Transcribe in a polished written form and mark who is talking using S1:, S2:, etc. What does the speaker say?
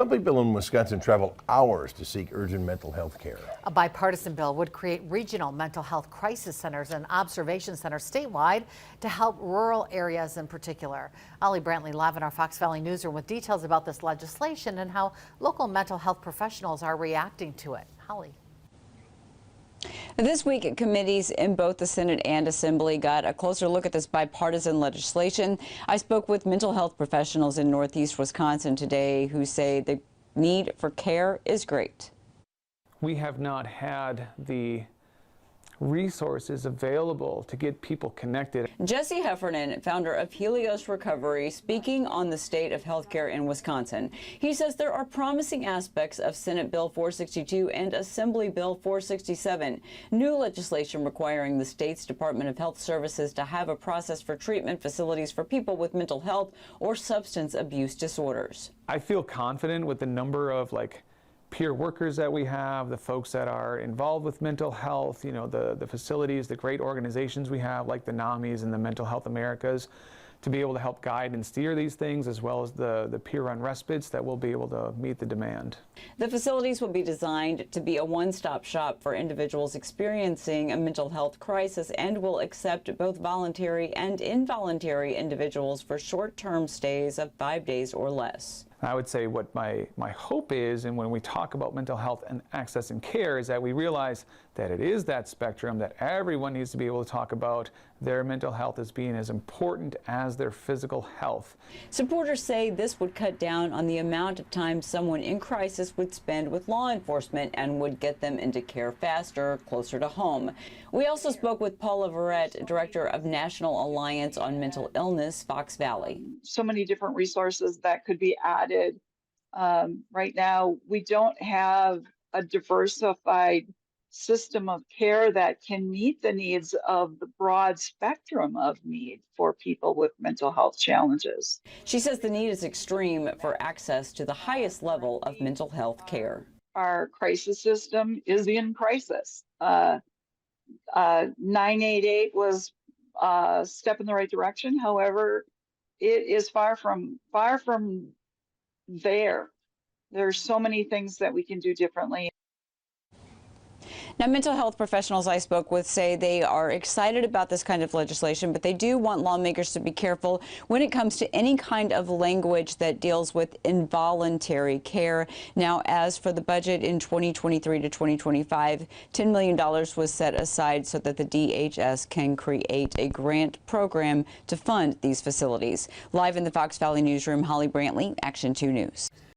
S1: Some people in Wisconsin travel hours to seek urgent mental health care.
S2: A bipartisan bill would create regional mental health crisis centers and observation centers statewide to help rural areas in particular. Holly Brantley live in our Fox Valley newsroom with details about this legislation and how local mental health professionals are reacting to it. Holly.
S3: This week, committees in both the Senate and Assembly got a closer look at this bipartisan legislation. I spoke with mental health professionals in Northeast Wisconsin today who say the need for care is great.
S4: We have not had the resources available to get people connected.
S3: Jesse Heffernan, founder of Helios Recovery, speaking on the state of healthcare in Wisconsin. He says there are promising aspects of Senate Bill 462 and Assembly Bill 467, new legislation requiring the state's Department of Health Services to have a process for treatment facilities for people with mental health or substance abuse disorders.
S4: I feel confident with the number of peer workers that we have, the folks that are involved with mental health, the facilities, the great organizations we have like the NAMIs and the Mental Health Americas, to be able to help guide and steer these things, as well as the peer-run respites that will be able to meet the demand.
S3: The facilities will be designed to be a one-stop shop for individuals experiencing a mental health crisis and will accept both voluntary and involuntary individuals for short-term stays of 5 days or less.
S4: I would say what my hope is, and when we talk about mental health and access and care, is that we realize that it is that spectrum, that everyone needs to be able to talk about their mental health as being as important as their physical health.
S3: Supporters say this would cut down on the amount of time someone in crisis would spend with law enforcement and would get them into care faster, closer to home. We also spoke with Paula Verrett, director of National Alliance on Mental Illness, Fox Valley.
S5: So many different resources that could be added. Right now, we don't have a diversified system of care that can meet the needs of the broad spectrum of need for people with mental health challenges.
S3: She says the need is extreme for access to the highest level of mental health care.
S5: Our crisis system is in crisis. 988 was a step in the right direction. However, it is far from there. There's so many things that we can do differently.
S3: Now, mental health professionals I spoke with say they are excited about this kind of legislation, but they do want lawmakers to be careful when it comes to any kind of language that deals with involuntary care. Now, as for the budget in 2023 to 2025, $10 million was set aside so that the DHS can create a grant program to fund these facilities. Live in the Fox Valley newsroom, Holly Brantley, Action 2 News.